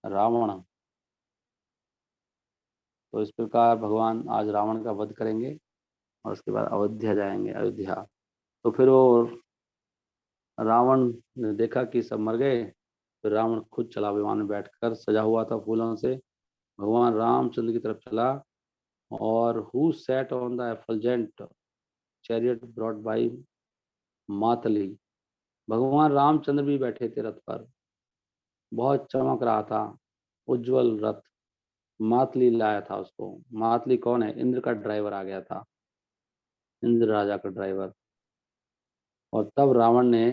रावण। तो इस प्रकार भगवान आज रावण का वध करेंगे और उसके बाद अयोध्या जाएंगे, अयोध्या। तो फिर वो रावण ने देखा कि सब मर गए, फिर रावण खुद चला विमान में बैठकर, सजा हुआ था फूलों से, भगवान रामचंद्र की तरफ चला। और who sat on the effulgent chariot brought by Matali, भगवान रामचंद्र भी बैठे थे रथ पर, बहुत चमक रहा था, उज्जवल रथ। मातली लाया था उसको। मातली कौन है? इंद्र का ड्राइवर आ गया था, इंद्र राजा का ड्राइवर। और तब रावण ने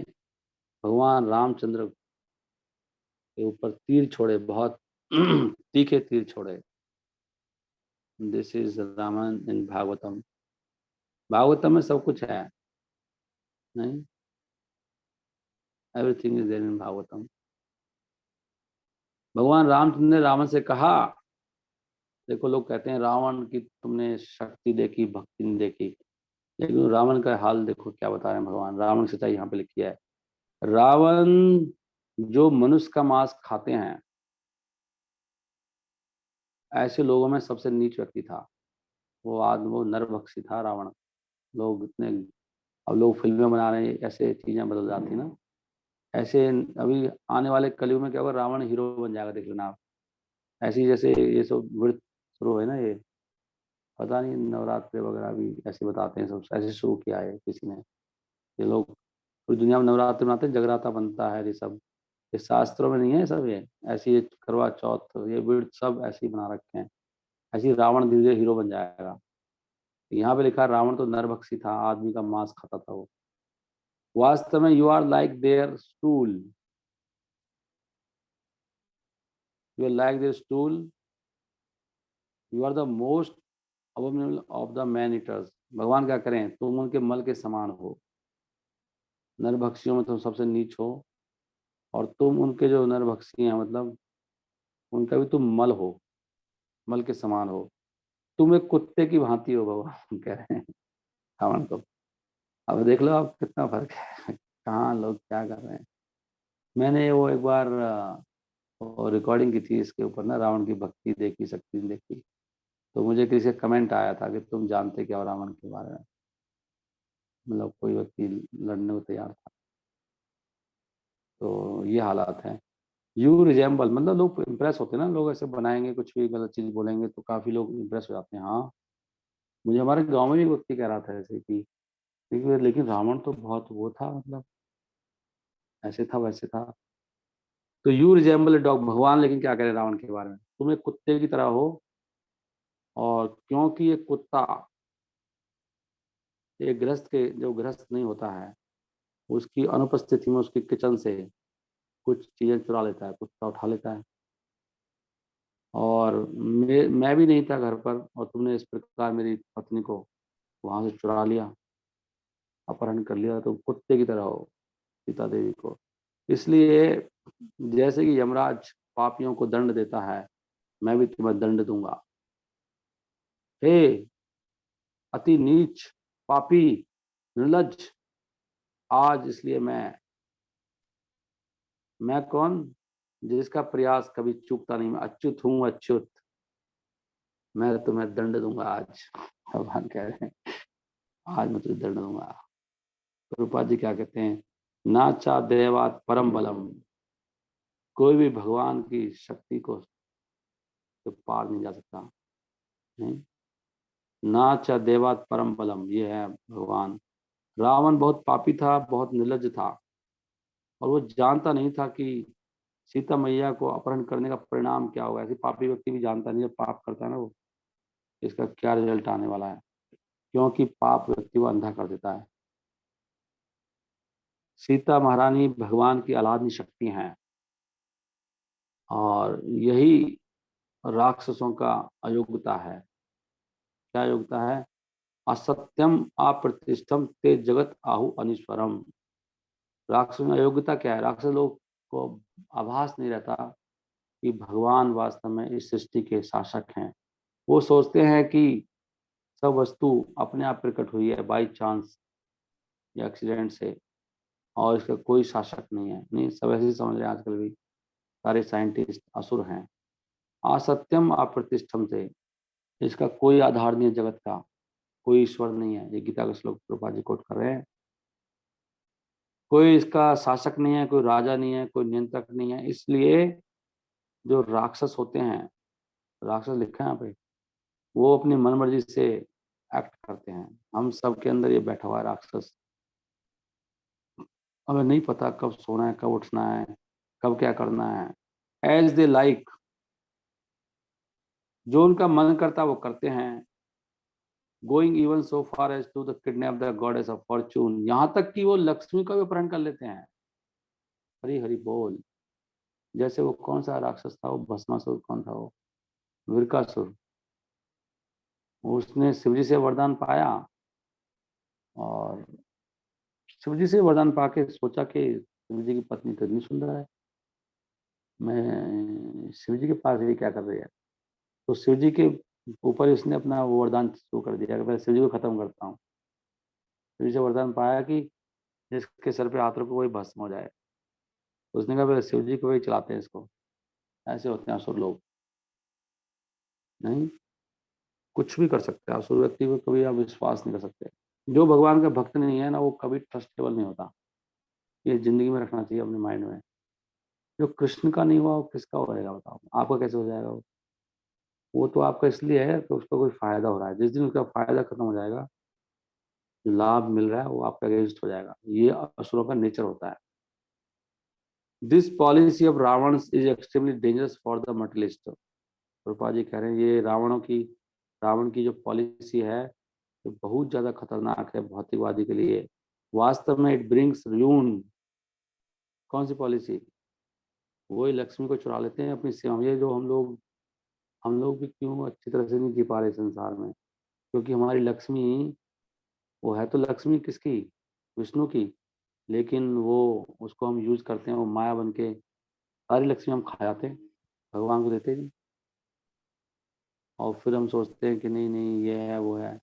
भगवान रामचंद्र के ऊपर तीर छोड़े, बहुत तीखे तीर छोड़े। This is Ramayana in Bhagavatam. Bhagavatam में सब कुछ है, नहीं, everything is there in Bhagavatam. भगवान रामचंद्र ने रावण से कहा, देखो लोग कहते हैं रावण की तुमने शक्ति देखी, भक्ति नहीं देखी, लेकिन रावण का हाल देखो क्या बता रहे हैं भगवान। रावण की सच्चाई यहाँ पे लिखी है। रावण जो मनुष्य का मांस खाते हैं, ऐसे लोगों में सबसे नीच व्यक्ति था वो नरभक्षी था रावण। लोग इतने, अब लोग फिल्में बना रहे हैं, ऐसे चीजें बदल जाती ना, ऐसे अभी आने वाले कलयुग में क्या होगा, रावण हीरो बन जाएगा, देख लेना आप। ऐसी जैसे ये सब व्रत शुरू है ना, ये पता नहीं नवरात्रि वगैरह भी ऐसे बताते हैं, सब ऐसे शुरू किया है किसी ने। ये लोग पूरी दुनिया में नवरात्रि बनाते हैं, जगराता बनता है, ये सब ये शास्त्रों में नहीं है सब ये। ऐसी ये करवा चौथ, ये व्रत सब ऐसे ही बना रखे हैं। ऐसे ही रावण धीरे धीरे हीरो बन जाएगा। यहाँ पे लिखा है रावण तो नरभक्षी था, आदमी का मांस खाता था वो। वास्तव में you are like their stool, you are like their stool, you are the most abominable of the man eaters. भगवान क्या करें, तुम उनके मल के समान हो, नरभक्षियों में तुम सबसे नीच हो, और तुम उनके जो नरभक्षी हैं, मतलब उनका भी तुम मल हो, मल के समान हो। तुम एक कुत्ते की भांति हो, भगवान कह रहे हैं रावण को। अब देख लो आप कितना फर्क है, कहाँ लोग क्या कर रहे हैं। मैंने वो एक बार रिकॉर्डिंग की थी इसके ऊपर ना, रावण की भक्ति देखी, शक्ति देखी। तो मुझे किसी का कमेंट आया था कि तुम जानते क्या हो रावण के बारे में। मतलब कोई व्यक्ति लड़ने को तैयार था। तो ये हालात हैं। यू रिजेंबल, मतलब लोग इम्प्रेस होते हैं ना, लोग ऐसे बनाएंगे कुछ भी गलत चीज बोलेंगे तो काफी लोग इम्प्रेस हो जाते हैं। हाँ, मुझे हमारे गांव में भी एक व्यक्ति कह रहा था ऐसे कि लेकिन रावण तो बहुत वो था, मतलब ऐसे था वैसे था। तो यू रिजेंबल डॉग, भगवान लेकिन क्या कह रहे हैं रावण के बारे में, तुम एक कुत्ते की तरह हो। और क्योंकि ये कुत्ता, एक गृहस्थ के जो गृहस्थ नहीं होता है, उसकी अनुपस्थिति में उसकी किचन से कुछ चीजें चुरा लेता है, कुत्ता उठा लेता है। और मैं भी नहीं था घर पर, और तुमने इस प्रकार मेरी पत्नी को वहां से चुरा लिया, अपहरण कर लिया, तो कुत्ते की तरह हो सीता देवी को। इसलिए जैसे कि यमराज पापियों को दंड देता है, मैं भी तुम्हें दंड दूंगा। हे अति नीच, पापी, निर्लज्ज, आज इसलिए मैं कौन, जिसका प्रयास कभी चूकता नहीं, मैं अच्युत हूँ, अच्युत, मैं तुम्हें दंड दूंगा आज। भगवान कह रहे हैं आज मैं तुझे दंड दूंगा। प्रभुपाद जी क्या कहते हैं, नाचा देवात परम बलम, कोई भी भगवान की शक्ति को तो पार नहीं जा सकता। नहीं, नाचा देवात परम बलम, ये है भगवान। रावण बहुत पापी था, बहुत निर्लज्ज था, और वो जानता नहीं था कि सीता मैया को अपहरण करने का परिणाम क्या होगा। ऐसे पापी व्यक्ति भी जानता नहीं, जब पाप करता है ना वो, इसका क्या रिजल्ट आने वाला है, क्योंकि पाप व्यक्ति को अंधा कर देता है। सीता महारानी भगवान की आराध्य शक्ति हैं, और यही राक्षसों का अयोग्यता है। क्या योग्यता है? असत्यम अप्रतिष्ठम ते जगत आहु अनीश्वरम। राक्षसों में अयोग्यता क्या है? राक्षस लोग को आभास नहीं रहता कि भगवान वास्तव में इस सृष्टि के शासक हैं। वो सोचते हैं कि सब वस्तु अपने आप प्रकट हुई है बाई चांस या एक्सीडेंट से, और इसका कोई शासक नहीं है। नहीं, सब ऐसे ही समझ रहे हैं आजकल भी। सारे साइंटिस्ट असुर हैं। असत्यम अप्रतिष्ठम थे, इसका कोई आधार नहीं है, जगत का कोई ईश्वर नहीं है। ये गीता का श्लोक प्रभुपाद जी कोट कर रहे हैं। कोई इसका शासक नहीं है, कोई राजा नहीं है, कोई नियंत्रक नहीं है। इसलिए जो राक्षस होते हैं, राक्षस लिखा है यहाँ पे, वो अपनी मन मर्जी से एक्ट करते हैं। हम सब के अंदर ये बैठा हुआ है राक्षस। हमें नहीं पता कब सोना है, कब उठना है, कब क्या करना है। एज दे लाइक, जो उनका मन करता है वो करते हैं। Going even so far as to the kidnap the goddess of fortune, यहाँ तक कि वो लक्ष्मी का भी अपहरण कर लेते हैं। हरी हरी बोल। जैसे वो कौन सा राक्षस था, वो भस्मासुर, कौन था वो, विरकासुर। उसने शिवजी से वरदान पाया और शिवजी से वरदान पाके सोचा कि शिवजी की पत्नी तो इतनी सुंदर है, मैं शिवजी के पास ये क्या कर रही है। तो शिवजी के ऊपर उसने अपना वो वरदान शुरू कर दिया कि मैं शिवजी को खत्म करता हूँ। शिवजी से वरदान पाया कि जिसके सर पे हाथ रखो वही भस्म हो जाए। तो उसने कहा फिर शिवजी को वही चलाते हैं इसको। ऐसे होते हैं असुर लोग। नहीं, कुछ भी कर सकते हैं असुर व्यक्ति को, कभी आप विश्वास नहीं कर सकते। जो भगवान का भक्त नहीं है ना, वो कभी ट्रस्टेबल नहीं होता। ये जिंदगी में रखना चाहिए अपने माइंड में। जो कृष्ण का नहीं हुआ वो किसका होएगा बताओ, आपका कैसे हो जाएगा वो तो आपका इसलिए है कि उसका कोई फायदा हो रहा है। जिस दिन उसका फायदा खत्म हो जाएगा, जो लाभ मिल रहा है वो आपका अगेंस्ट हो जाएगा। ये असुरों का नेचर होता है। This policy of Ravana is extremely dangerous for the materialist. Prabhupada ji कह रहे हैं ये रावण की जो पॉलिसी है, ये बहुत ज्यादा खतरनाक है भौतिकवादी के लिए। वास्तव में इट ब्रिंग्स र्यून। कौन सी पॉलिसी? वही लक्ष्मी को चुरा लेते हैं अपनी सेवा में। ये जो हम लोग भी क्यों अच्छी तरह से नहीं जी पा रहे संसार में, क्योंकि हमारी लक्ष्मी, वो है तो लक्ष्मी किसकी, विष्णु की, लेकिन वो उसको हम यूज करते हैं, वो माया बन के सारी लक्ष्मी हम खा जाते हैं, भगवान को देते नहीं। और फिर हम सोचते हैं कि नहीं नहीं ये है वो है।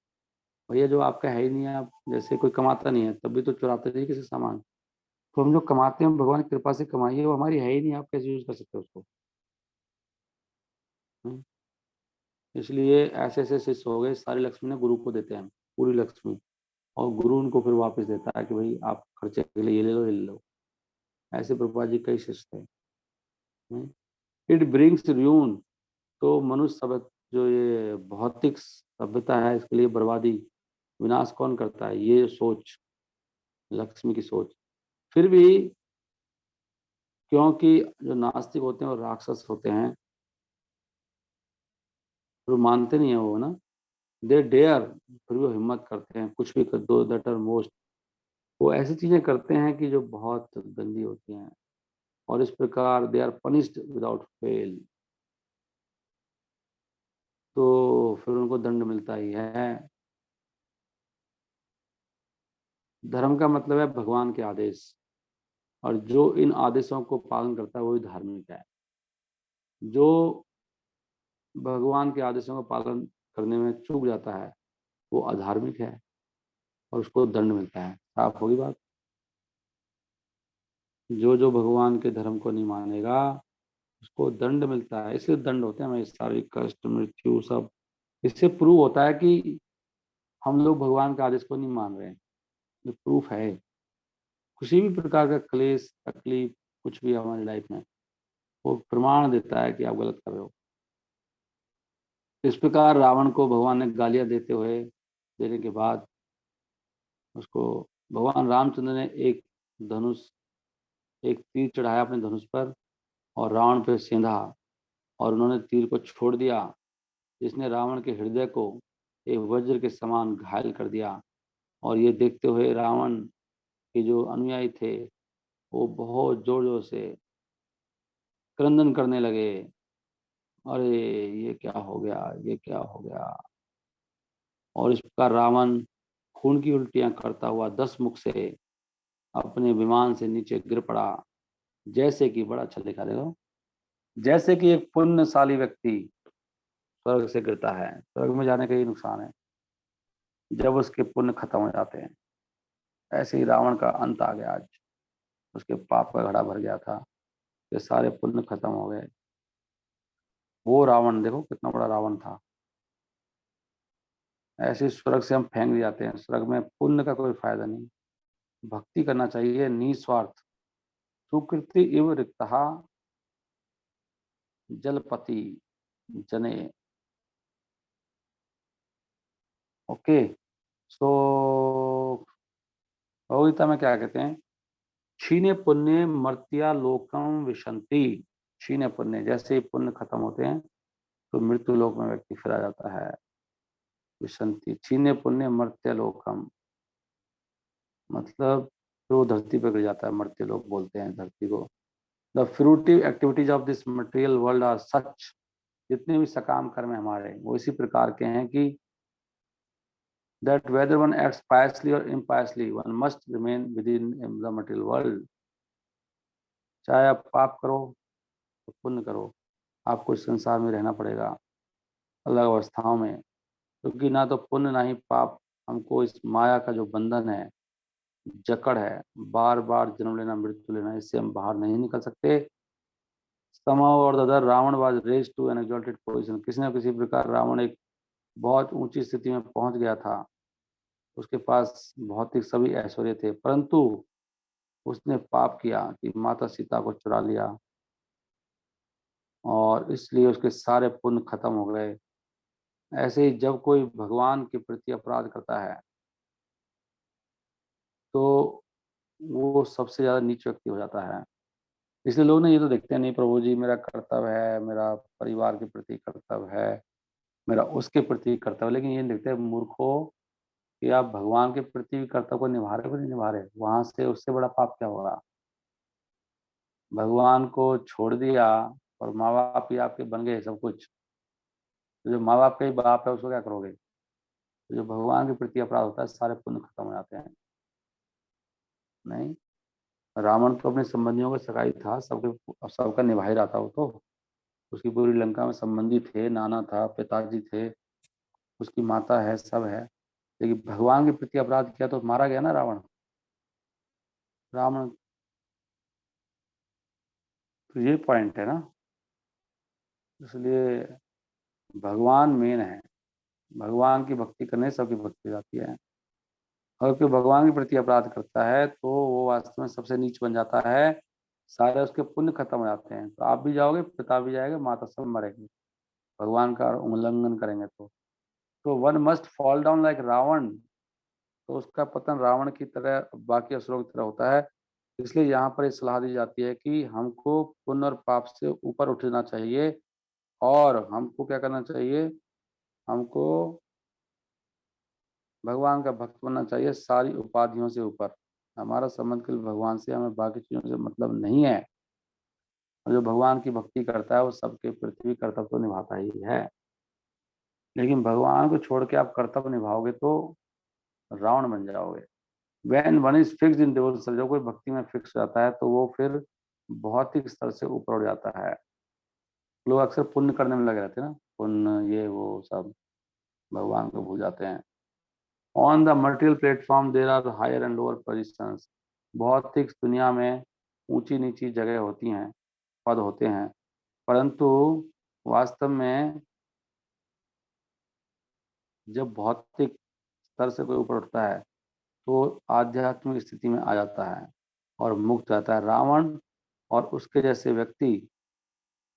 भैया जो आपका है ही नहीं है, आप जैसे कोई कमाता नहीं है तब भी तो चुराते नहीं किसी सामान। तो हम जो कमाते हैं भगवान की कृपा से कमाइए, वो हमारी है ही नहीं, आप कैसे यूज कर सकते हो उसको। हम्म? इसलिए ऐसे ऐसे शिष्य हो गए, सारी लक्ष्मी ने गुरु को देते हैं, पूरी लक्ष्मी। और गुरु उनको फिर वापस देता है कि भाई आप खर्चे के लिए ये ले लो ये ले लो। ऐसे प्रभुपाद जी कई शिष्य थे। It brings ruin. तो मनुष्य सभ्य, जो ये भौतिक सभ्यता है, इसके लिए बर्बादी, विनाश कौन करता है? ये सोच, लक्ष्मी की सोच। फिर भी क्योंकि जो नास्तिक होते हैं और राक्षस होते हैं, वो मानते नहीं है वो ना, दे डेयर, फिर भी वो हिम्मत करते हैं, कुछ भी कर दो, दैट आर मोस्ट। वो ऐसी चीजें करते हैं कि जो बहुत गंदी होती हैं, और इस प्रकार they are punished without fail. तो फिर उनको दंड मिलता ही है। धर्म का मतलब है भगवान के आदेश, और जो इन आदेशों को पालन करता है वही धार्मिक है। जो भगवान के आदेशों का पालन करने में चूक जाता है वो अधार्मिक है, और उसको दंड मिलता है। साफ होगी बात। जो जो भगवान के धर्म को नहीं मानेगा उसको दंड मिलता है। इसलिए दंड होते हैं हमें, शारीरिक कष्ट, मृत्यु, सब। इससे प्रूव होता है कि हम लोग भगवान के आदेश को नहीं मान रहे हैं। ये प्रूफ है। किसी भी प्रकार का क्लेश, तकलीफ, कुछ भी हमारी लाइफ में, वो प्रमाण देता है कि आप गलत कर रहे हो। इस प्रकार रावण को भगवान ने गालियां देने के बाद उसको भगवान रामचंद्र ने धनुष एक तीर चढ़ाया अपने धनुष पर, और रावण पे सेंधा, और उन्होंने तीर को छोड़ दिया, जिसने रावण के हृदय को एक वज्र के समान घायल कर दिया। और ये देखते हुए रावण के जो अनुयायी थे, वो बहुत जोर जोर से क्रंदन करने लगे। अरे ये क्या हो गया, ये क्या हो गया। और इस प्रकार रावण खून की उल्टियां करता हुआ 10 मुख से अपने विमान से नीचे गिर पड़ा। जैसे कि, बड़ा अच्छा लिखा देखो, जैसे कि एक पुण्यशाली व्यक्ति स्वर्ग से गिरता है। स्वर्ग में जाने का ही नुकसान है जब उसके पुण्य खत्म हो जाते हैं। ऐसे ही रावण का अंत आ गया आज। उसके पाप का घड़ा भर गया था। ये सारे पुण्य खत्म हो गए। वो रावण देखो कितना बड़ा रावण था। ऐसे स्वर्ग से हम फेंक दिए जाते हैं, स्वर्ग में पुण्य का कोई फायदा नहीं। भक्ति करना चाहिए निस्वार्थ। सुकृति इव रिक्तहा जलपति जने। ओके। सो भगवगीता में क्या कहते हैं? क्षीणे पुण्य मर्त्या लोकम विशंति। क्षीणे पुण्य, जैसे ही पुण्य खत्म होते हैं तो मृत्यु लोक में व्यक्ति फिरा जाता है। विशंति क्षीणे पुण्य मर्त्य लोकम, मतलब जो धरती पर गिर जाता है, मर्त्य लोक बोलते हैं धरती को। The fruitive activities of this material world are such. जितने भी सकाम कर्म है हमारे वो इसी प्रकार के हैं कि that whether one acts piously or impiously one must remain within the material world। चाहे आप पाप करो तो पुण्य करो, आपको इस संसार में रहना पड़ेगा अलग अवस्थाओं में, क्योंकि ना तो पुण्य ना ही पाप हमको इस माया का जो बंधन है, जकड़ है, बार बार जन्म लेना मृत्यु लेना, इससे हम बाहर नहीं निकल सकते। somehow or the other Ravan was raised to an exalted position। किसी न किसी प्रकार रावण एक बहुत ऊंची स्थिति में पहुंच गया था, उसके पास भौतिक सभी ऐश्वर्य थे, परंतु उसने पाप किया कि माता सीता को चुरा लिया, और इसलिए उसके सारे पुण्य खत्म हो गए। ऐसे ही जब कोई भगवान के प्रति अपराध करता है तो वो सबसे ज्यादा नीच व्यक्ति हो जाता है। इसलिए लोग ना ये तो देखते हैं, नहीं प्रभु जी मेरा कर्तव्य है, मेरा परिवार के प्रति कर्तव्य है, मेरा उसके प्रति कर्तव्य है, लेकिन ये नहीं देखते मूर्खों कि आप भगवान के प्रति भी कर्तव्य को निभा रहे हो नहीं निभा रहे, वहां से उससे बड़ा पाप क्या होगा। भगवान को छोड़ दिया और माँ बाप ही आपके बन गए सब कुछ, तो जो माँ बाप का ही बाप है उसको क्या करोगे। तो जो भगवान के प्रति अपराध होता है सारे पुण्य खत्म हो जाते हैं। नहीं, रावण तो अपने संबंधियों का सगाई था, सबके सबका निभा ही रहा था वो तो। उसकी पूरी लंका में संबंधी थे, नाना था, पिताजी थे, उसकी माता है, सब है। लेकिन भगवान के प्रति अपराध किया तो मारा गया ना रावण। रावण, तो ये पॉइंट है ना। इसलिए भगवान मेन है, भगवान की भक्ति करने से सबकी भक्ति हो जाती है। अगर कोई भगवान के प्रति अपराध करता है तो वो वास्तव में सबसे नीच बन जाता है, सारे उसके पुण्य खत्म हो जाते हैं। तो आप भी जाओगे, पिता भी जाएगा, माता सब मरेंगे भगवान का उल्लंघन करेंगे तो one must fall down like Ravana. तो उसका पतन रावण की तरह बाकी असुरों की तरह होता है। इसलिए यहाँ पर इस सलाह दी जाती है कि हमको पुण्य और पाप से ऊपर उठना चाहिए, और हमको क्या करना चाहिए, हमको भगवान का भक्त बनना चाहिए सारी उपाधियों से ऊपर। हमारा संबंध केवल भगवान से, हमें बाकी चीजों से मतलब नहीं है। और जो भगवान की भक्ति करता है वो सबके पृथ्वी कर्तव्य तो निभाता ही है। लेकिन भगवान को छोड़ के आप कर्तव्य निभाओगे तो रावण बन जाओगे। Van one is fix in devotion, जब कोई भक्ति में फिक्स हो जाता है तो वो फिर भौतिक स्तर से ऊपर उठ जाता है। लोग अक्सर पुण्य करने में लगे रहते हैं ना, पुण्य ये वो सब, भगवान को भूल जाते हैं। On the material platform there are higher and lower positions. भौतिक दुनिया में ऊंची नीची जगह होती हैं, पद होते हैं, परंतु वास्तव में जब भौतिक स्तर से कोई ऊपर उठता है तो आध्यात्मिक स्थिति में आ जाता है और मुक्त रहता है। रावण और उसके जैसे व्यक्ति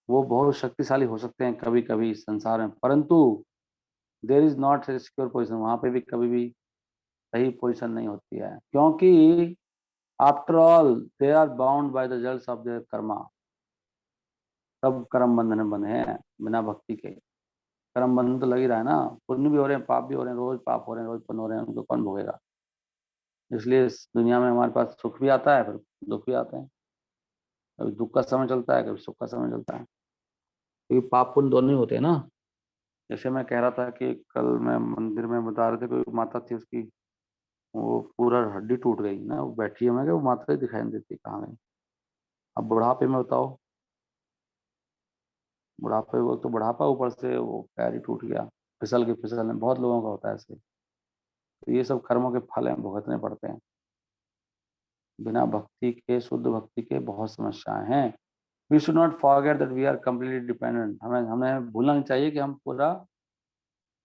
वो बहुत शक्तिशाली हो सकते हैं कभी कभी संसार में, परंतु there is not a secure position, वहां पे भी कभी भी सही पोजिशन नहीं होती है, क्योंकि after all they are bound by the results of their karma. सब कर्म बंधन में बंधे हैं बिना भक्ति के। कर्म बंधन तो लग ही रहा है ना, पुण्य भी हो रहे हैं, पाप भी हो रहे हैं, रोज पाप हो रहे हैं, रोज पुण्य हो रहे हैं, उनको कौन भोगेगा। इसलिए इस दुनिया में हमारे पास सुख भी आता है, फिर दुख भी आता है। कभी दुख का समय चलता है, कभी सुख का समय चलता है, क्योंकि पाप पुण्य दोनों ही होते हैं ना। जैसे मैं कह रहा था कि कल मैं मंदिर में बता रहे थे, कोई माता थी, उसकी वो पूरा हड्डी टूट गई ना, वो बैठी है, मैं क्या वो माता ही दिखाई नहीं देती, कहाँ गई। अब बुढ़ापे में बताओ, बुढ़ापे वक्त तो बुढ़ापा, ऊपर से वो पैर ही टूट गया फिसल के, फिसलने बहुत लोगों का होता है ऐसे। तो ये सब कर्मों के फल हैं, भुगतने पड़ते हैं। बिना भक्ति के, शुद्ध भक्ति के बहुत समस्याएं हैं। We should not forget that we are completely dependent. हमें हमें भूलना नहीं चाहिए कि हम पूरा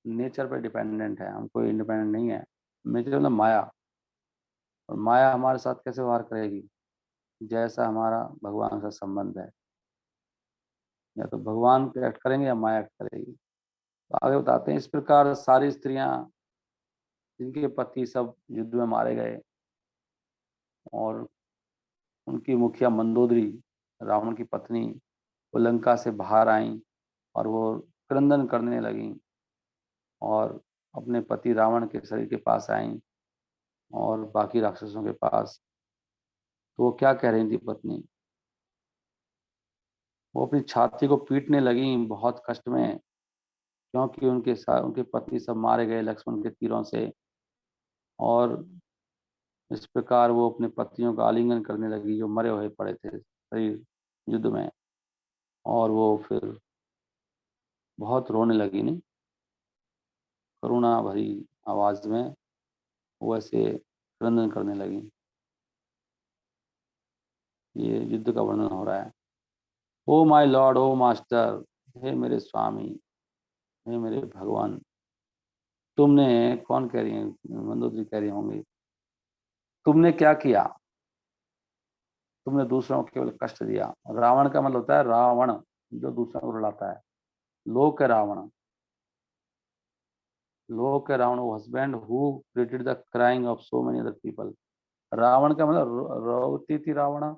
नेचर पे डिपेंडेंट है, हम कोई इंडिपेंडेंट नहीं है। नेचर मतलब माया, और माया हमारे साथ कैसे व्यवहार करेगी, जैसा हमारा भगवान का संबंध है। या तो भगवान एक्ट करेंगे या माया एक्ट करेगी। तो आगे बताते हैं, इस प्रकार सारी स्त्रियां जिनके पति सब युद्ध में मारे गए और उनकी मुखिया मंदोदरी, रावण की पत्नी, वो लंका से बाहर आई और वो क्रंदन करने लगी और अपने पति रावण के शरीर के पास आई और बाकी राक्षसों के पास। तो वो क्या कह रही थी पत्नी, वो अपनी छाती को पीटने लगी बहुत कष्ट में, क्योंकि उनके साथ उनके पति सब मारे गए लक्ष्मण के तीरों से। और इस प्रकार वो अपने पतियों का आलिंगन करने लगी जो मरे हुए पड़े थे शरीर युद्ध में। और वो फिर बहुत रोने लगी, नहीं, करुणा भरी आवाज में वो ऐसे क्रंदन करने लगी। ये युद्ध का वर्णन हो रहा है। O my lord, O master, हे मेरे स्वामी, हे मेरे भगवान, तुमने, कौन कह रही है, मंदोदरी कह रही होंगी, तुमने क्या किया, तुमने दूसरों को केवल कष्ट दिया। रावण का मतलब होता है रावण, जो दूसरों को रुलाता है। लोक रावण, लोक रावण वो husband who created the crying of so many other people. Ravana का मतलब रोती थी रावणा।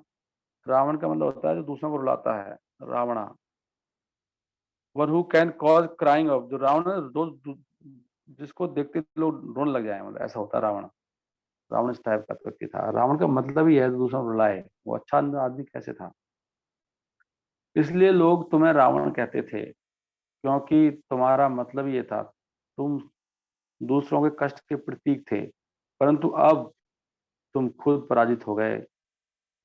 रावण का मतलब होता है जो दूसरों को रुलाता है, Ravana. One who can cause crying of, जो रावण है जिसको देखते लोग रोने लग जाए, मतलब ऐसा होता है रावण। रावण इस टाइप का व्यक्ति था। रावण का मतलब ही है दूसरों को रुलाए। वो अच्छा आदमी कैसे था, इसलिए लोग तुम्हें रावण कहते थे, क्योंकि तुम्हारा मतलब ये था, तुम दूसरों के कष्ट के प्रतीक थे। परंतु अब तुम खुद पराजित हो गए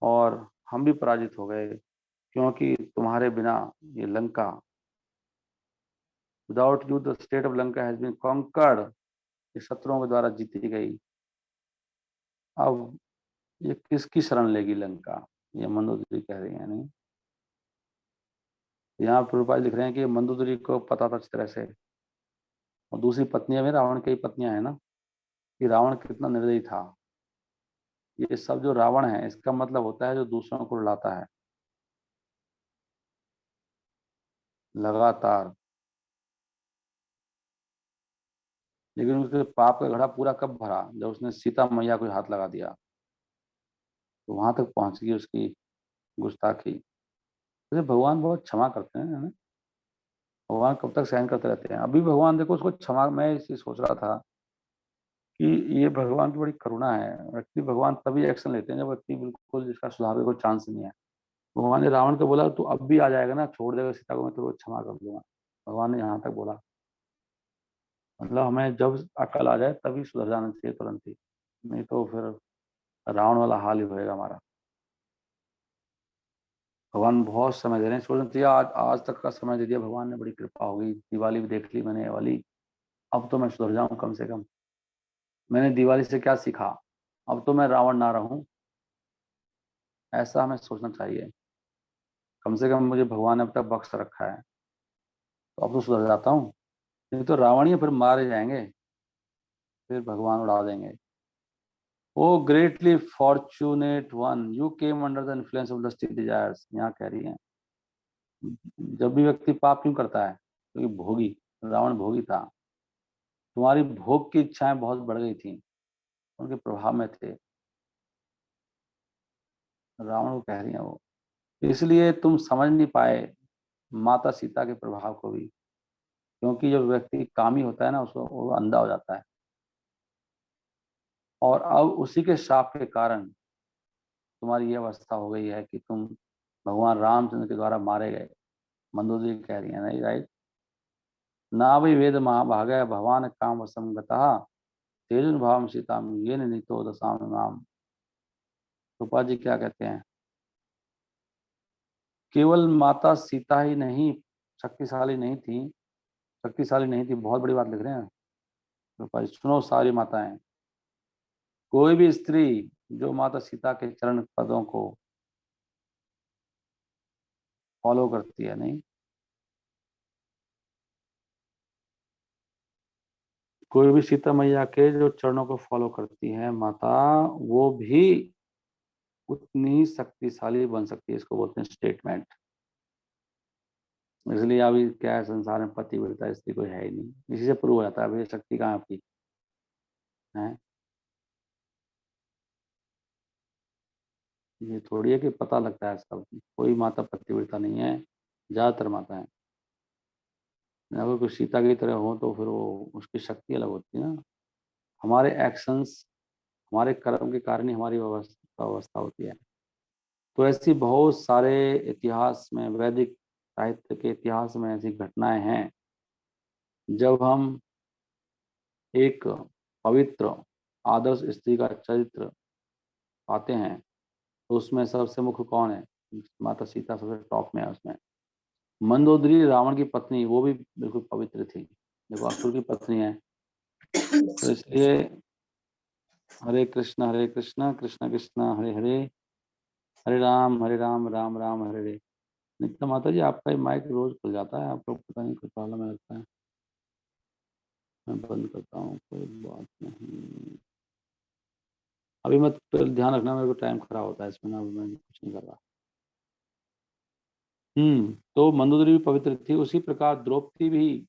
और हम भी पराजित हो गए, क्योंकि तुम्हारे बिना ये Lanka, without you the state of Lanka has been conquered, ये शत्रुओं के द्वारा जीती गई। अब ये किसकी शरण लेगी लंका, ये मंदोदरी कह रही है। नहीं, यहाँ प्रभुपाद लिख रहे हैं कि मंदोदरी को पता था अच्छी तरह से, और दूसरी पत्नियां भी रावण की पत्नियां हैं ना, कि रावण कितना निर्दयी था। ये सब जो रावण है इसका मतलब होता है जो दूसरों को रुलाता है लगातार। लेकिन उसके पाप का घड़ा पूरा कब भरा, जब उसने सीता मैया को हाथ लगा दिया, तो वहां तक पहुंच गई उसकी गुस्ताखी। जैसे भगवान बहुत क्षमा करते हैं, है ना? भगवान कब तक सहन करते रहते हैं। अभी भगवान देखो उसको क्षमा, मैं इसी सोच रहा था कि ये भगवान की बड़ी करुणा है। व्यक्ति भगवान तभी एक्शन लेते हैं जब व्यक्ति बिल्कुल जिसका सुधार का कोई चांस नहीं है। भगवान ने रावण को बोला तू अब भी आ जाएगा ना, छोड़ देगा सीता को, मैं तेरे को क्षमा कर दूंगा। भगवान ने यहाँ तक बोला। मतलब हमें जब अकल आ जाए तभी सुधर जाना चाहिए तुरंत ही, नहीं तो फिर रावण वाला हाल ही होएगा हमारा। भगवान बहुत समय दे रहे हैं, सोचना चाहिए आज आज तक का समय दे दिया भगवान ने, बड़ी कृपा हो गई। दिवाली भी देख ली मैंने ये वाली, अब तो मैं सुधर जाऊं कम से कम। मैंने दिवाली से क्या सीखा, अब तो मैं रावण ना रहूं, ऐसा हमें सोचना चाहिए। कम से कम मुझे भगवान ने अब तक बख्श रखा है, तो अब तो सुधर जाता हूँ। नहीं तो रावण ही फिर मारे जाएंगे, फिर भगवान उड़ा देंगे। O greatly fortunate one, you came under the influence of lusty desires, यहाँ कह रही है। जब भी व्यक्ति पाप क्यों करता है, क्योंकि भोगी, रावण भोगी था। तुम्हारी भोग की इच्छाएं बहुत बढ़ गई थी, उनके प्रभाव में थे, रावण को कह रही है वो। इसलिए तुम समझ नहीं पाए माता सीता के प्रभाव को भी, क्योंकि जब व्यक्ति कामी होता है ना, उसको वो अंधा हो जाता है। और अब उसी के शाप के कारण तुम्हारी ये अवस्था हो गई है कि तुम भगवान रामचंद्र के द्वारा मारे गए। मंदोदरी कह रही है, नहीं, राइट। ना वही वेद महाभाग भगवान काम वसंगता तेजुन भाव सीता ये नितो दशाम नाम। रूपा जी क्या कहते हैं, केवल माता सीता ही नहीं शक्तिशाली नहीं थी, शक्तिशाली नहीं थी, बहुत बड़ी बात लिख रहे हैं रूपा जी। सुनो सारी माताएं, कोई भी स्त्री जो माता सीता के चरण पदों को फॉलो करती है, नहीं कोई भी सीता मैया के जो चरणों को फॉलो करती है माता, वो भी उतनी ही शक्तिशाली बन सकती है। इसको बोलते हैं स्टेटमेंट। इसलिए अभी क्या है, संसार में पतिव्रता स्त्री कोई है ही नहीं। इसी से प्रूव हो जाता है अभी शक्ति कहाँ है आपकी है। ये थोड़ी है कि पता लगता है सब, कोई माता पतिव्रता नहीं है, ज्यादातर माता है। अगर कोई सीता की तरह हो तो फिर वो उसकी शक्ति अलग होती है ना। हमारे एक्शंस, हमारे कर्म के कारण ही हमारी अवस्था होती है। तो ऐसी बहुत सारे इतिहास में, वैदिक साहित्य के इतिहास में ऐसी घटनाएं हैं जब हम एक पवित्र आदर्श स्त्री का चरित्र पाते हैं। तो उसमें सबसे मुख्य कौन है? माता सीता सबसे टॉप में है उसमें। मंदोदरी रावण की पत्नी, वो भी बिल्कुल पवित्र थी। देखो असुर की पत्नी है, तो इसलिए हरे कृष्ण कृष्ण कृष्ण हरे हरे, हरे राम राम राम हरे हरे। नित्य माता जी आपका ही माइक रोज खुल जाता है, आपको पता नहीं कुछ प्रॉब्लम है लगता है। मैं बंद करता हूँ, कोई बात नहीं। अभी मत ध्यान रखना, मेरे को टाइम खराब होता है इसमें ना, अभी मैं कुछ नहीं कर रहा। तो मंदोदरी भी पवित्र थी, उसी प्रकार द्रौपदी भी।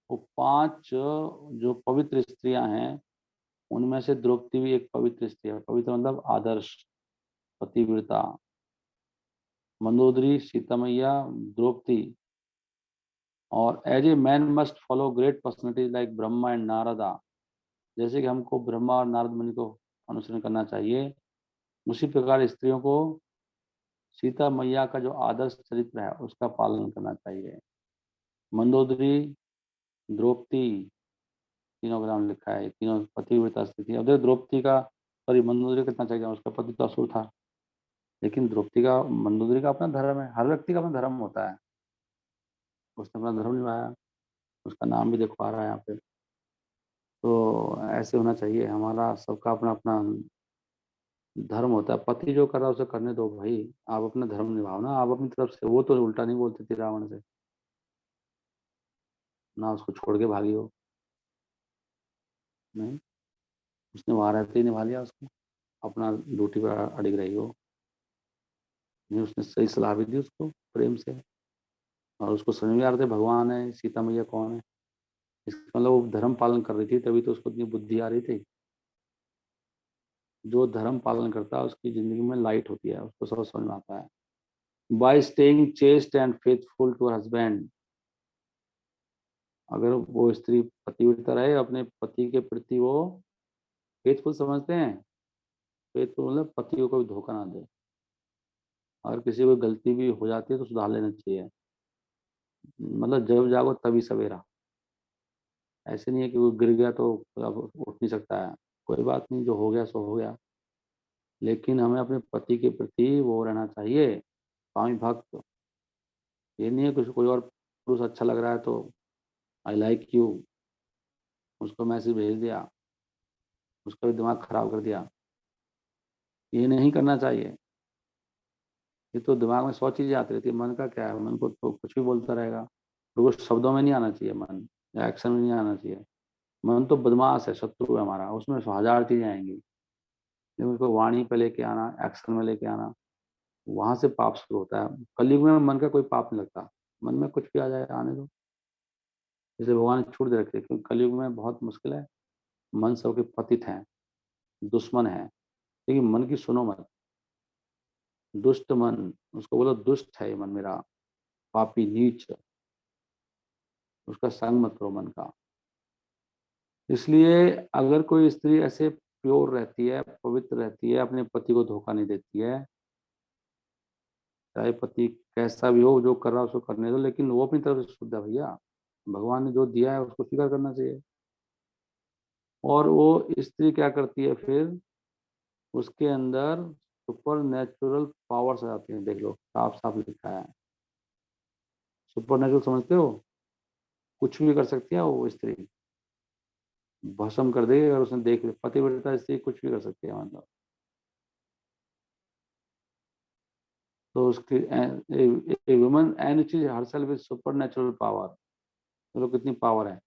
वो 5 जो पवित्र स्त्रियां हैं, उनमें से द्रौपदी भी एक पवित्र स्त्री है। पवित्र मतलब आदर्श, पतिव्रता। मंदोदरी, सीता मैया, द्रौपदी। और as a man must follow great personalities like Brahma and Narada. जैसे कि हमको ब्रह्मा और नारद मुनि को अनुसरण करना चाहिए, उसी प्रकार स्त्रियों को सीता मैया का जो आदर्श चरित्र है उसका पालन करना चाहिए। मंदोदरी, द्रौपदी, तीनों का नाम लिखा है, तीनों पतिव्रता स्थिति। अब देखो द्रौपदी का, सॉरी मंदोदरी कितना चाहिए, उसका पति तो असुर था। लेकिन द्रौपदी का, मंदोदरी का अपना धर्म है। हर व्यक्ति का अपना धर्म होता है, उसने अपना धर्म निभाया, उसका नाम भी देखो आ रहा है यहाँ पे। तो ऐसे होना चाहिए, हमारा सबका अपना अपना धर्म होता है। पति जो कर रहा है उसे करने दो भाई, आप अपना धर्म निभाओ ना, आप अपनी तरफ से। वो तो उल्टा नहीं बोलती थी रावण से, ना उसको छोड़ के भागी हो, नहीं, उसने वहां रहते ही निभा लिया उसको, अपना ड्यूटी पर अड़िग रही हो। नहीं, उसने सही सलाह भी दी उसको प्रेम से, और उसको समझ में आ रहा था भगवान है, सीता मैया कौन है। इसका मतलब वो धर्म पालन कर रही थी, तभी तो उसको इतनी बुद्धि आ रही थी। जो धर्म पालन करता है उसकी जिंदगी में लाइट होती है, उसको सब समझ में आता है। By staying chaste and faithful to husband. अगर वो स्त्री पतिव्रता रहे, अपने पति के प्रति वो फेथफुल समझते हैं। फेथफुल मतलब पति को कोई धोखा ना दे। अगर किसी को गलती भी हो जाती है तो सुधार लेना चाहिए। मतलब जब जागो तभी सवेरा। ऐसे नहीं है कि वो गिर गया तो अब उठ नहीं सकता है। कोई बात नहीं, जो हो गया सो हो गया। लेकिन हमें अपने पति के प्रति वो रहना चाहिए, स्वामी भक्त। ये नहीं है कि कोई और पुरुष अच्छा लग रहा है तो आई लाइक यू, उसको मैसेज भेज दिया, उसका भी दिमाग खराब कर दिया। ये नहीं करना चाहिए। ये तो दिमाग में 100 चीजें आती रहती है, मन का क्या है, मन को तो कुछ भी बोलता रहेगा। तो वो शब्दों में नहीं आना चाहिए मन, या एक्शन में नहीं आना चाहिए। मन तो बदमाश है, शत्रु है हमारा, उसमें 1000 चीजें आएंगी। लेकिन उसको वाणी पे लेके आना, एक्शन में लेके आना, वहां से पाप शुरू होता है। कलयुग में मन का कोई पाप नहीं लगता, मन में कुछ भी आ जाए आने दो। जैसे भगवान ने छूट दे रखी है, क्योंकि कलयुग में बहुत मुश्किल है। मन सबके पतित हैं, दुश्मन है। लेकिन मन की सुनो मत। दुष्ट मन, उसको बोलो दुष्ट है ये मन मेरा, पापी नीच, उसका संग मत करो मन का। इसलिए अगर कोई स्त्री ऐसे प्योर रहती है, पवित्र रहती है, अपने पति को धोखा नहीं देती है, चाहे पति कैसा भी हो, जो कर रहा है उसको करने दो, लेकिन वो अपनी तरफ से शुद्ध है भैया। भगवान ने जो दिया है उसको स्वीकार करना चाहिए। और वो स्त्री क्या करती है फिर, उसके अंदर सुपर नेचुरल पावर्स आ जाती हैं। देख लो साफ साफ लिखा है, सुपर नेचुरल समझते हो? कुछ भी कर सकती है वो स्त्री, भस्म कर देगी अगर उसने देख लिया। पतिव्रता स्त्री कुछ भी कर सकती है मतलब। तो उसकी a woman enriches herself with supernatural power, चलो कितनी पावर है।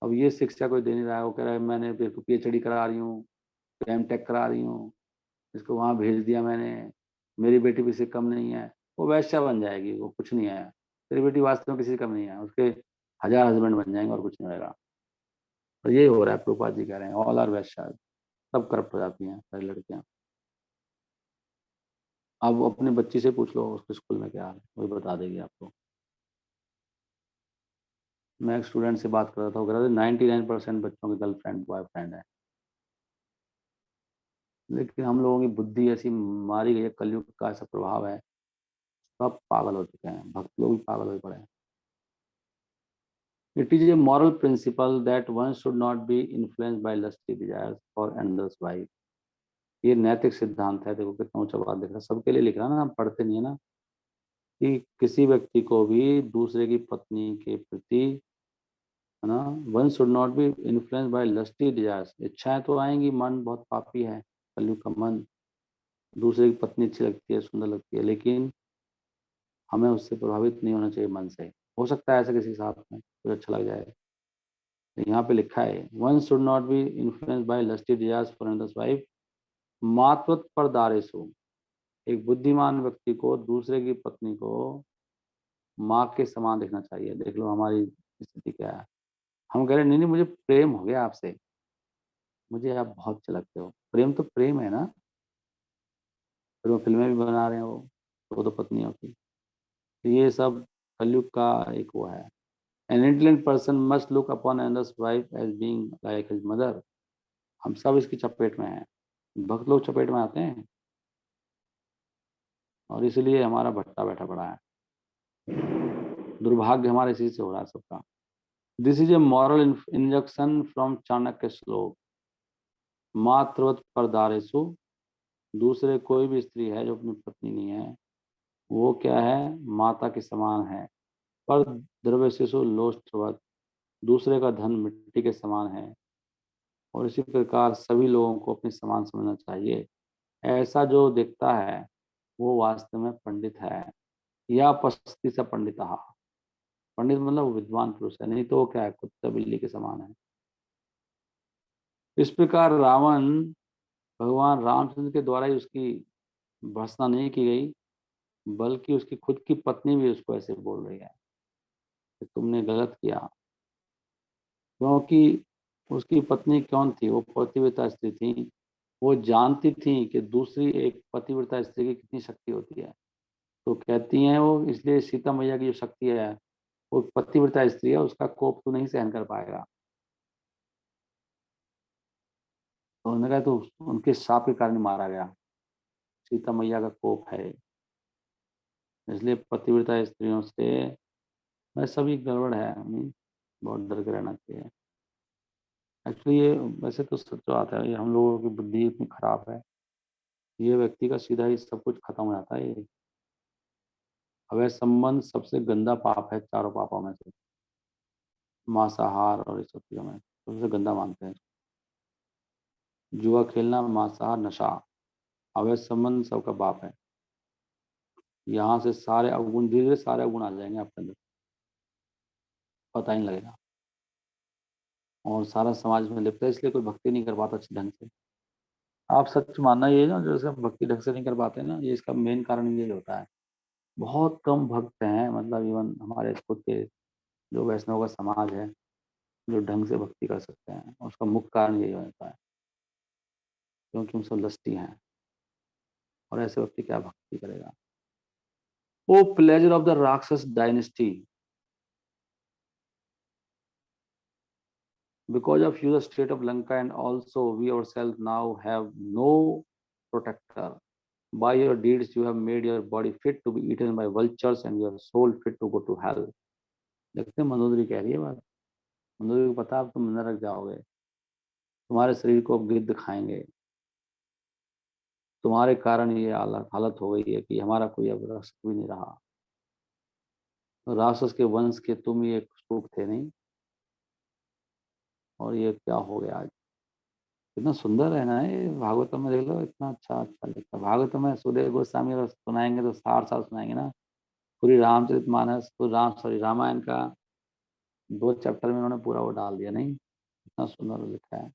अब ये शिक्षा कोई दे नहीं रहा है, वो कह रहा है मैंने पीएचडी करा रही हूँ, एमटेक करा रही हूँ, इसको वहाँ भेज दिया मैंने, मेरी बेटी भी इससे कम नहीं है। वो वैश्या बन जाएगी, वो कुछ नहीं है। तेरी बेटी वास्तव में किसी से कम नहीं है, उसके 1000 हस्बैंड बन जाएंगे और कुछ नहीं होगा। और यही हो रहा है, प्रभुपाद जी कह रहे हैं ऑल आर वैश्या, सब करप्ट हो जाती हैं सारी लड़कियां। आप अपनी बच्ची से पूछ लो उसके स्कूल में क्या है, वही बता देगी आपको। मैं एक स्टूडेंट से बात कर रहा था, वो कह रहा था 99% बच्चों के गर्लफ्रेंड बॉयफ्रेंड है। लेकिन हम लोगों की बुद्धि ऐसी मारी गई है, कलयुग का ऐसा प्रभाव है, सब पागल हो चुके हैं, भक्त लोग भी पागल हो पड़े हैं। It is a moral principal that one should not be influenced by lusty desires for another's wife. ये नैतिक सिद्धांत है, देखो कितना ऊंचा बात लिख रहा है, सबके लिए लिख रहा है ना, हम पढ़ते नहीं है ना, कि किसी व्यक्ति को भी दूसरे की पत्नी के प्रति, है ना, one should not be influenced by lusty desires. इच्छाएं तो आएंगी, मन बहुत पापी है, कलयुग का मन। दूसरे की पत्नी अच्छी लगती है, सुंदर लगती है, लेकिन हमें उससे प्रभावित नहीं होना चाहिए मन से। हो सकता है ऐसा किसी के साथ में कुछ अच्छा लग जाए, यहाँ पे लिखा है one should not be influenced by lusty desires for another's wife मातवत पर दारेसु। एक बुद्धिमान व्यक्ति को दूसरे की पत्नी को माँ के समान देखना चाहिए। देख लो हमारी स्थिति क्या है, हम कह रहे नहीं नहीं मुझे प्रेम हो गया आपसे, मुझे आप बहुत अच्छे लगते हो। प्रेम तो प्रेम है ना, फिर वो फिल्में भी बना रहे हैं वो दो पत्नियों की। तो ये सब कलयुग का एक वो है। An intelligent person must look upon another's wife as being like his mother. हम सब इसकी चपेट में हैं, भक्त लोग चपेट में आते हैं, और इसलिए हमारा भट्टा बैठा पड़ा है। दुर्भाग्य हमारे इसी से हो रहा है सबका। This is a moral injunction from Chanakya श्लोक मातृवत परदारेसु। दूसरे कोई भी स्त्री है जो अपनी पत्नी नहीं है, वो क्या है, माता के समान है। पर द्रव्य शिशु लोष्टवत, दूसरे का धन मिट्टी के समान है। और इसी प्रकार सभी लोगों को अपने समान समझना चाहिए। ऐसा जो दिखता है वो वास्तव में पंडित है, या पस्ती सा पंडित। पंडित मतलब वो विद्वान पुरुष है, नहीं तो वो क्या है, कुत्ता बिल्ली के समान है। इस प्रकार रावण, भगवान रामचंद्र के द्वारा ही उसकी भर्त्सना नहीं की गई, बल्कि उसकी खुद की पत्नी भी उसको ऐसे बोल रही है कि तुमने गलत किया। क्योंकि उसकी पत्नी कौन थी, वो पतिव्रता स्त्री थी। वो जानती थी कि दूसरी एक पतिव्रता स्त्री की कितनी शक्ति होती है। तो कहती हैं वो, इसलिए सीता मैया की जो शक्ति है, वो पतिव्रता स्त्री है, उसका कोप तो नहीं सहन कर पाएगा। तो उन्होंने कहा तो उनके शाप के कारण मारा गया, सीता मैया का कोप है। इसलिए पतिव्रता स्त्रियों से मैं सभी गड़बड़ है, हमें बहुत डर के रहना चाहिए। एक्चुअली ये वैसे तो सच बात है, ये हम लोगों की बुद्धि इतनी खराब है, ये व्यक्ति का सीधा ही सब कुछ खत्म हो जाता है। ये अवैध संबंध सबसे गंदा पाप है चारों पापों में से, मांसाहार और इस सब चीजों में सबसे गंदा मानते हैं। जुआ खेलना, मांसाहार, नशा, अवैध संबंध सबका बाप है। यहाँ से सारे अवगुण, धीरे धीरे सारे अवगुण आ जाएंगे आपके अंदर, पता ही नहीं लगेगा। और सारा समाज में लिप्त है, इसलिए कोई भक्ति नहीं कर पाता अच्छे ढंग से। आप सच मानना, ये ना जो सब भक्ति ढंग से नहीं कर पाते ना, ये इसका मेन कारण ये होता है। बहुत कम भक्त हैं, मतलब इवन हमारे खुद के जो वैष्णव का समाज है, जो ढंग से भक्ति कर सकते हैं। और उसका मुख्य कारण यही होता है, क्योंकि हम सब लस्टी हैं, और ऐसे व्यक्ति क्या भक्ति करेगा। ओ प्लेजर ऑफ द राक्षस dynasty, because of you the state of Lanka and also we ourselves now have no protector. By your deeds you have made your body fit to be eaten by vultures and your soul fit to go to hell. देखते हैं मंदोदरी कह रही है बात। मंदोदरी को पता है अब तुम नरक जाओगे, तुम्हारे शरीर को अब गिद्ध खाएंगे, तुम्हारे कारण ये हालत हो गई है कि हमारा कोई अब रक्षक भी नहीं रहा। तो राक्षस के वंश के तुम ही एक सूख थे नहीं, और ये क्या हो गया आज। कितना सुंदर है ना ये, भागवतम में देख लो इतना अच्छा अच्छा लिखा। भागवतम में सुखदेव गोस्वामी अगर सुनाएंगे तो सार सार सुनाएंगे ना। पूरी रामचरितमानस, पूरी रामायण का 2 चैप्टर में उन्होंने पूरा वो डाल दिया, नहीं इतना सुंदर लिखा है।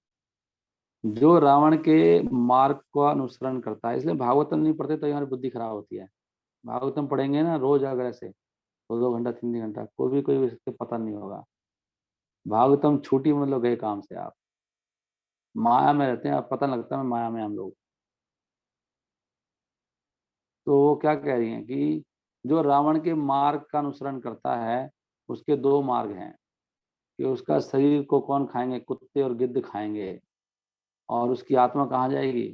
जो रावण के मार्ग का अनुसरण करता है, इसलिए भागवतम नहीं पढ़ते तो हमारी बुद्धि खराब होती है। भागवतम पढ़ेंगे ना रोज अगर ऐसे, 2 2 घंटा 3 3 घंटा, कोई इससे पता नहीं होगा। भागवतम छूटी मतलब गए काम से आप, माया में रहते हैं, आप पता नहीं लगता है माया में हम लोग। तो वो क्या कह रही हैं कि जो रावण के मार्ग का अनुसरण करता है, उसके 2 मार्ग हैं कि उसका शरीर को कौन खाएंगे, कुत्ते और गिद्ध खाएंगे, और उसकी आत्मा कहाँ जाएगी,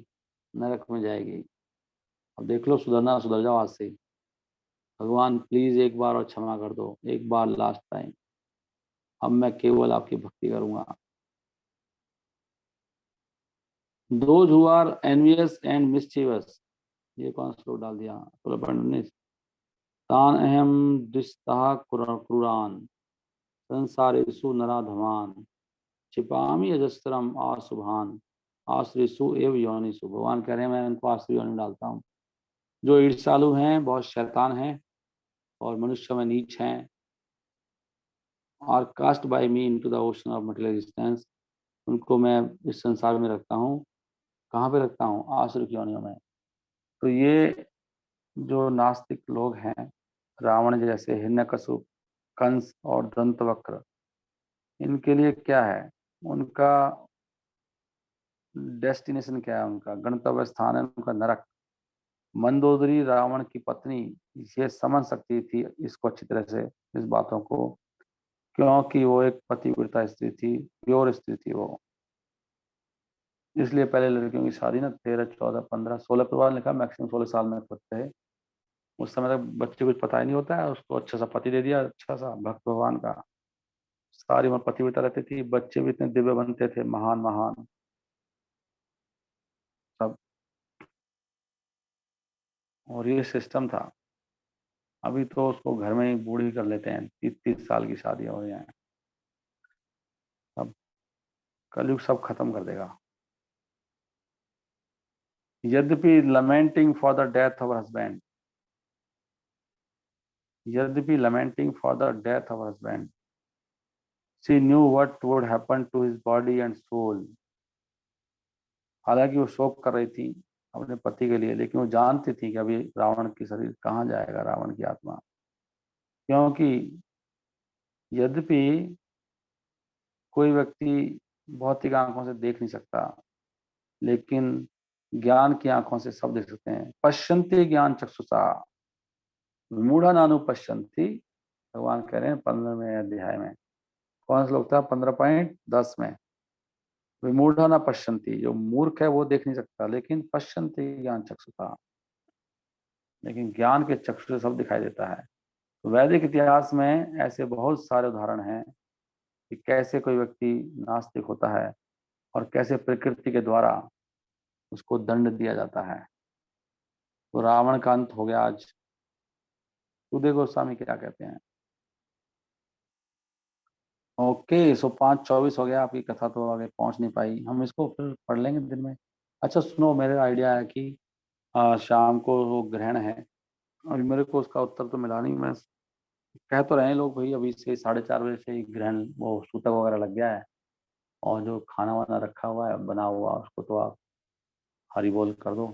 नरक में जाएगी। अब देख लो, सुधरना सुधर जाओ आज से ही। भगवान प्लीज एक बार और क्षमा कर दो, एक बार लास्ट टाइम, अब मैं केवल आपकी भक्ति करूंगा। Those who are envious and mischievous, ये कौन श्लोक डाल दिया, 16.19। तान अहम दुस्तः क्रूरान संसारेषु नराधमान छिपामी अजस्रम आशुभान आश्रिसु एव योनिसु। भगवान कह रहे हैं मैं उनको आश्रय योनि में डालता हूँ जो ईर्ष्यालु हैं, बहुत शैतान हैं और मनुष्य में नीच हैं, और cast by me into the ocean of material existence. उनको मैं इस संसार में रखता हूँ, कहाँ पे रखता हूँ, आसुर की योनियों में। तो ये जो नास्तिक लोग हैं, रावण जैसे, हिरण्यकशिपु, कंस और दंतवक्र, इनके लिए क्या है, उनका डेस्टिनेशन क्या है, उनका गंतव्य स्थान है उनका नरक। मंदोदरी रावण की पत्नी ये समझ सकती थी इसको अच्छी तरह से, इस बातों को, क्योंकि वो एक पतिव्रता स्त्री थी, प्योर स्त्री थी वो। इसलिए पहले लड़कियों की शादी ना 13 14 15 16 परिवार लिखा, मैक्सिमम 16 साल में करते हैं। उस समय तक बच्चे कुछ पता ही नहीं होता है, उसको अच्छा सा पति दे दिया, अच्छा सा भक्त भगवान का, सारी उम्र पतिव्रता रहती थी, बच्चे भी इतने दिव्य बनते थे, महान महान सब। और ये सिस्टम था। अभी तो उसको घर में ही बूढ़ी कर लेते हैं, 30 30 साल की शादियां हो रही हैं। अब कलयुग सब खत्म कर देगा। यद्यपि lamenting for the death of husband, यद्यपि lamenting for the death of her husband, she knew what would happen to his body and soul। हालांकि वो शोक कर रही थी अपने पति के लिए, लेकिन वो जानती थी कि अभी रावण की शरीर कहाँ जाएगा, रावण की आत्मा। क्योंकि यद्यपि कोई व्यक्ति भौतिक आंखों से देख नहीं सकता, लेकिन ज्ञान की आंखों से सब देख सकते हैं। पश्यन्ति ज्ञान चक्षुषा विमूढ़ा नानु पश्यन्ति, भगवान कह रहे हैं 15वें अध्याय में। कौन सा श्लोक था, 15.10 में। विमूढ़ा न पश्यन्ति, जो मूर्ख है वो देख नहीं सकता, लेकिन पश्यन्ति ज्ञान चक्षुषा, लेकिन ज्ञान के चक्षु से सब दिखाई देता है। तो वैदिक इतिहास में ऐसे बहुत सारे उदाहरण हैं कि कैसे कोई व्यक्ति नास्तिक होता है और कैसे प्रकृति के द्वारा उसको दंड दिया जाता है। तो रावण का अंत हो गया आज। सुखदेव गोस्वामी क्या कहते हैं। ओके, सो 5:24 हो गया, आपकी कथा तो आगे पहुंच नहीं पाई, हम इसको फिर पढ़ लेंगे दिन में। अच्छा सुनो, मेरे आइडिया है कि शाम को वो ग्रहण है, और मेरे को उसका उत्तर तो मिला नहीं। मैं कह तो रहे हैं लोग भाई अभी से 4:30 बजे से ही ग्रहण, वो सूतक वगैरह लग गया है, और जो खाना वाना रखा हुआ है बना हुआ, उसको तो आप हरी बोल कर दो।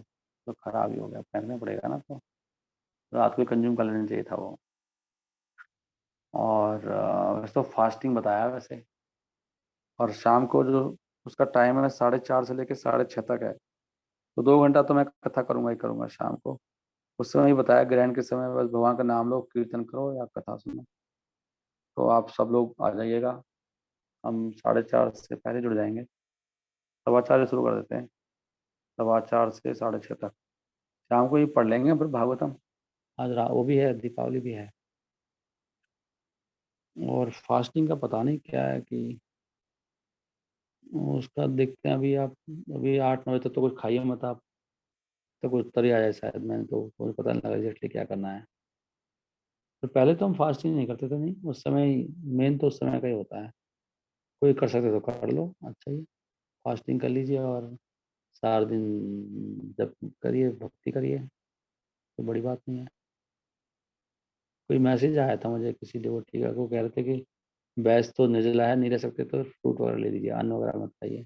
तो खराब ही हो गया, फेंकना पड़ेगा ना, तो रात को कंज्यूम कर लेना चाहिए था वो। और वैसे तो फास्टिंग बताया वैसे, और शाम को जो उसका टाइम है 4:30 से लेकर 6:30 तक है, तो 2 घंटा तो मैं कथा करूंगा ही करूंगा शाम को। उस समय ही बताया, ग्रहण के समय बस भगवान का नाम लो, कीर्तन करो या कथा सुनो। तो आप सब लोग आ जाइएगा, हम 4:30 से पहले जुड़ जाएंगे। 4:15 से शुरू कर देते हैं, 4:15 से 6:30 तक शाम को ही पढ़ लेंगे फिर भागवतम। आज वो भी है, दीपावली भी है। और फास्टिंग का पता नहीं क्या है कि उसका देखते हैं। अभी आप, अभी 8 9 बजे तक तो कुछ खाइए मत आप, तो कुछ उत्तर ही आ जाए शायद। मैंने तो मुझे पता नहीं लगा एग्जैक्टली क्या करना है। तो पहले तो हम फास्टिंग नहीं करते थे, नहीं उस समय, मेन तो उस समय का ही होता है। कोई कर सकते तो कर लो, अच्छा ही। फास्टिंग कर लीजिए और सारा दिन जब करिए, भक्ति करिए, तो बड़ी बात नहीं है। कोई मैसेज आया था मुझे किसी डिवोटी का, वो कह रहे थे कि भैंस तो निर्जला है, नहीं रह सकते तो फ्रूट वगैरह ले लीजिए, अन्न वगैरह मत खाइए,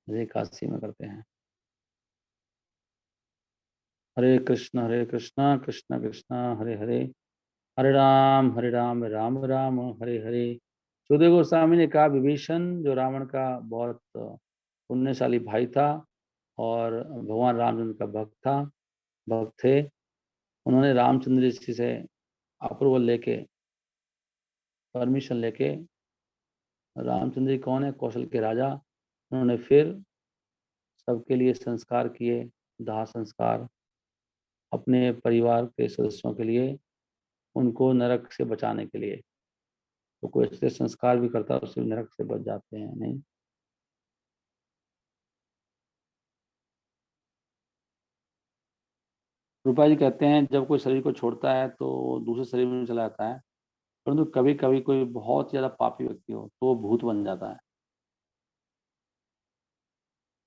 जैसे एकादशी में करते हैं। हरे कृष्णा कृष्ण कृष्ण हरे हरे, हरे राम राम हरे हरे। सुखदेव गोस्वामी ने कहा विभीषण जो रावण का बहुत पुण्यशाली भाई था और भगवान रामचंद्र का भक्त थे, उन्होंने रामचंद्र जी से अप्रूवल लेके, परमिशन लेके, रामचंद्र जी कौन है, कौशल के राजा, उन्होंने फिर सबके लिए संस्कार किए, दाह संस्कार, अपने परिवार के सदस्यों के लिए, उनको नरक से बचाने के लिए। तो कोई ऐसे संस्कार भी करता है उससे नरक से बच जाते हैं, नहीं। रूपा जी कहते हैं जब कोई शरीर को छोड़ता है तो दूसरे शरीर में चला जाता है, परंतु कभी कभी कोई बहुत ज्यादा पापी व्यक्ति हो तो वो भूत बन जाता है।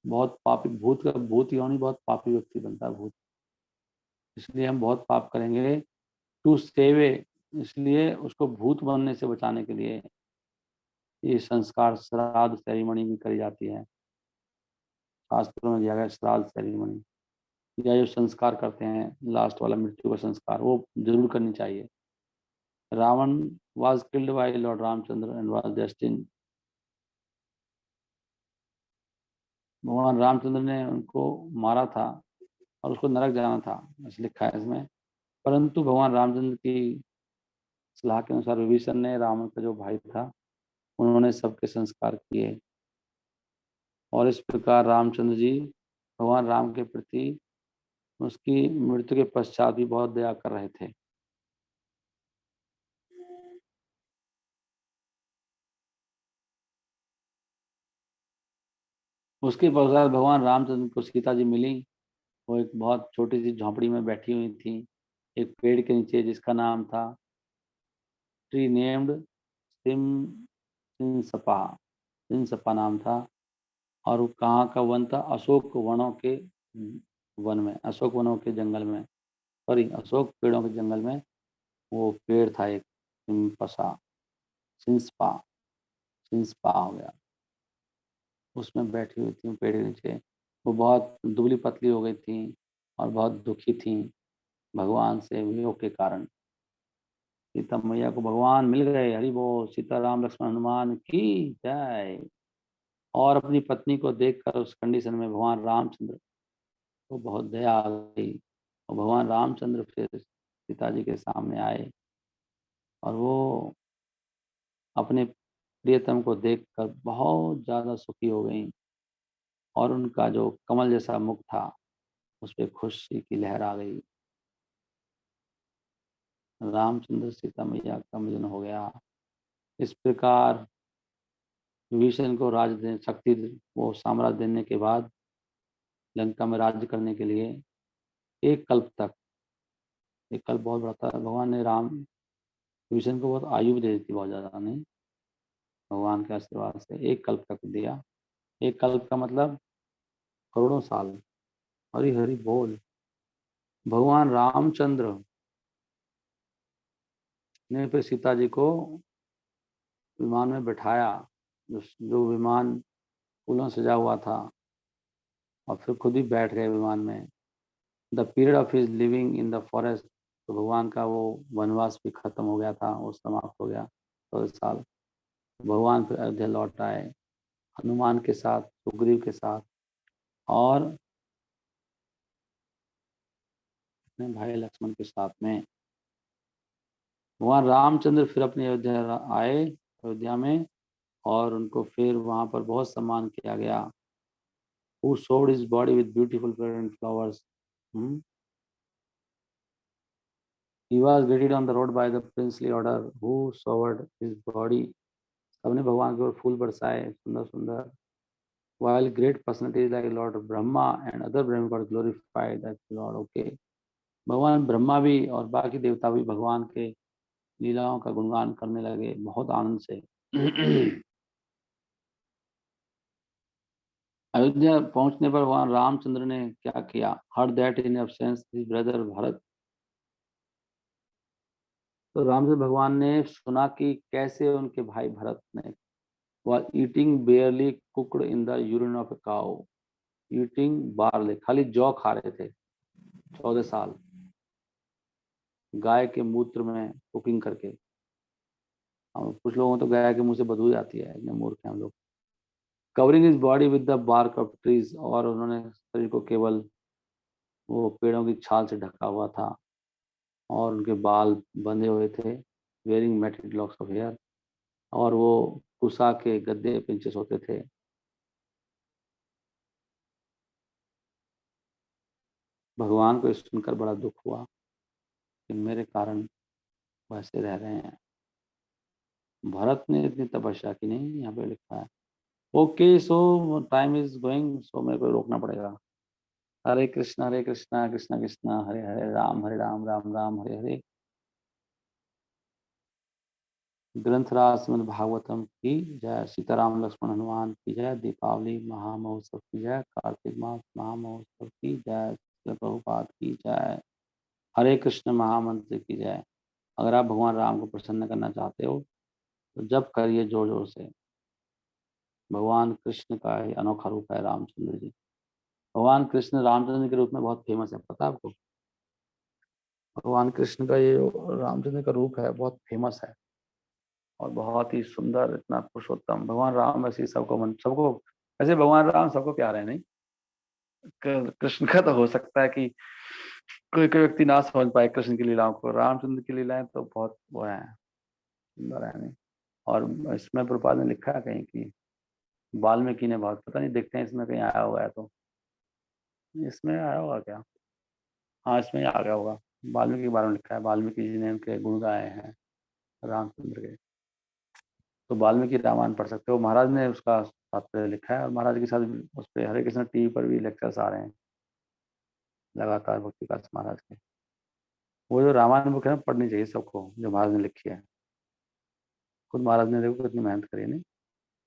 बहुत पापी भूत का, भूत योनि बहुत पापी व्यक्ति बनता है भूत। इसलिए हम बहुत पाप करेंगे टू सेवे, इसलिए उसको भूत बनने से बचाने के लिए ये संस्कार श्राद्ध सेरेमनी भी करी जाती है। शास्त्रों में दिया गया श्राद्ध सेरेमनी या जो संस्कार करते हैं लास्ट वाला मृत्यु का संस्कार, वो जरूर करनी चाहिए। Ravan was killed by Lord Ramchandra and was destined, भगवान रामचंद्र ने उनको मारा था और उसको नरक जाना था, ऐसा लिखा है इसमें। परंतु भगवान रामचंद्र की सलाह के अनुसार विभीषण ने, रावण का जो भाई था, उन्होंने सबके संस्कार किए और इस प्रकार रामचंद्र जी भगवान राम के प्रति उसकी मृत्यु के पश्चात भी बहुत दया कर रहे थे। उसके पश्चात भगवान रामचंद्र को सीता जी मिली। वो एक बहुत छोटी सी झोंपड़ी में बैठी हुई थी, एक पेड़ के नीचे, जिसका नाम था ट्री नेम्ड सिम सिंसपा, सिंसपा नाम था। और वो कहाँ का वन था, अशोक वनों के वन में, अशोक वनों के जंगल में, सॉरी अशोक पेड़ों के जंगल में वो पेड़ था एक, सिम्पसा, सिंसपा, सिंसपा हो गया। उसमें बैठी हुई थी पेड़ के नीचे। वो बहुत दुबली पतली हो गई थी और बहुत दुखी थी भगवान से वियोग के कारण। सीता मैया को भगवान मिल गए, हरि बोल, सीताराम लक्ष्मण हनुमान की जय। और अपनी पत्नी को देखकर उस कंडीशन में भगवान रामचंद्र को बहुत दया आ गई और भगवान रामचंद्र फिर सीता जी के सामने आए और वो अपने प्रियतम को देखकर बहुत ज्यादा सुखी हो गई और उनका जो कमल जैसा मुख था उस पर खुशी की लहर आ गई। रामचंद्र सीता मैया का मिलन हो गया। इस प्रकार विभीषण को शक्ति, वो साम्राज्य देने के बाद लंका में राज्य करने के लिए एक कल्प तक, एक कल्प बहुत बड़ा था, भगवान ने राम विभीषण को बहुत आयु भी दे दी थी, बहुत ज्यादा नहीं, भगवान के आशीर्वाद से एक कल्प तक दिया। एक कल्प का मतलब करोड़ों साल। हरि हरि बोल। भगवान रामचंद्र ने फिर सीता जी को विमान में बैठाया, जो विमान फूलों से सजा हुआ था, और फिर खुद ही बैठ गए विमान में। The period of his living in the forest, तो भगवान का वो वनवास भी खत्म हो गया था, वो समाप्त हो गया 14 साल। भगवान फिर अयोध्या लौट आए हनुमान के साथ, सुग्रीव के साथ और अपने भाई लक्ष्मण के साथ में। भगवान रामचंद्र फिर अपने अयोध्या आए, अयोध्या में, और उनको फिर वहां पर बहुत सम्मान किया गया। Who showed his body with beautiful fragrant flowers. Hmm? He was greeted on the road by the princely order who showered his body. सबने भगवान की ओर फूल बरसाए सुंदर सुंदर। While great personalities like Lord Brahma and other Brahmin got glorified as Lord, okay. भगवान ब्रह्मा भी और बाकी देवता भी भगवान के लीलाओं का गुणगान करने लगे बहुत आनंद से। अयोध्या पहुंचने पर वहां रामचंद्र ने क्या किया? Heard that in absence his brother Bharat. तो रामचंद्र भगवान ने सुना कि कैसे उनके भाई भरत ने was eating barely cooked in the urine of a cow, eating barley, खाली जौ खा रहे थे 14 साल, गाय के मूत्र में कुकिंग करके। हम कुछ लोगों को तो गाय के मुंह से बदबू आती है, इतने मूर्ख हैं हम लोग। Covering his body with the bark of trees, और उन्होंने शरीर को केवल वो पेड़ों की छाल से ढका हुआ था, और उनके बाल बंधे हुए थे, wearing matted locks of hair, और वो कुसा के गद्दे पे नीचे सोते थे। भगवान को सुनकर बड़ा दुख हुआ कि मेरे कारण वैसे रह रहे हैं। भरत ने इतनी तपस्या की नहीं, यहाँ पे लिखा है। Okay, so time is going, so मेरे को रोकना पड़ेगा। हरे कृष्णा कृष्णा कृष्णा हरे हरे राम राम राम हरे हरे। ग्रंथराज श्रीमद् भागवतम की जय, सीताराम लक्ष्मण हनुमान की जय, दीपावली महामहोत्सव की जय, कार्तिक मास महामहोत्सव की जय, श्रील प्रभुपाद की जय, हरे कृष्ण महामंत्र की जय। अगर आप भगवान राम को प्रसन्न करना चाहते हो तो जब करिए जोर जोर से। भगवान कृष्ण का ही अनोखा रूप है रामचंद्र जी। भगवान कृष्ण रामचंद्र के रूप में बहुत फेमस है, पता है आपको? भगवान कृष्ण का ये रामचंद्र का रूप है बहुत फेमस है, और बहुत ही सुंदर, इतना पुरुषोत्तम। भगवान राम वैसे सबको ऐसे भगवान राम सबको प्यारे हैं, नहीं? कृष्ण का तो हो सकता है कि कोई कोई व्यक्ति ना समझ पाए कृष्ण की लीलाओं को, रामचंद्र की लीलाएं तो बहुत वो है, सुंदर है, नहीं? और इसमें प्रभुपाद ने लिखा है कहीं कि वाल्मीकि ने बहुत, पता नहीं, देखते हैं इसमें कहीं आया हुआ है तो, इसमें आया होगा क्या? हाँ, इसमें आ गया होगा। वाल्मीकि के बारे में लिखा है, वाल्मीकि जी ने उनके गुण गाए हैं रामचंद्र के। तो वाल्मीकि रामायण पढ़ सकते हो, महाराज ने उसका तात्पर्य लिखा है, और महाराज के साथ उस पर हरे कृष्ण टीवी पर भी लेक्चर्स आ रहे हैं लगातार, भक्ति विकास महाराज के। वो जो रामायण बुक है ना, पढ़नी चाहिए सबको, जो महाराज ने लिखी है। खुद महाराज ने देखो कितनी मेहनत करी है, नहीं?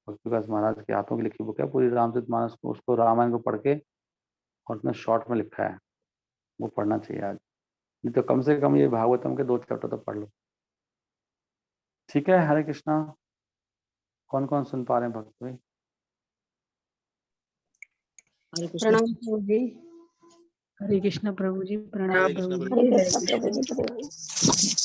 भक्ति विकास महाराज के हाथों की लिखी बुक है पूरी, रामचरितमानस को, उसको रामायण को पढ़ के और उसने शॉर्ट में लिखा है, वो पढ़ना चाहिए आज। नहीं तो कम से कम ये भागवतम के 2 चैप्टर तो पढ़ लो। ठीक है, हरे कृष्णा। कौन कौन सुन पा रहे हैं भक्त भाई? हरे कृष्ण प्रणाम प्रभु जी। हरे कृष्ण प्रभु जी, प्रणाम प्रभु जी। हरे कृष्ण प्रभु जी।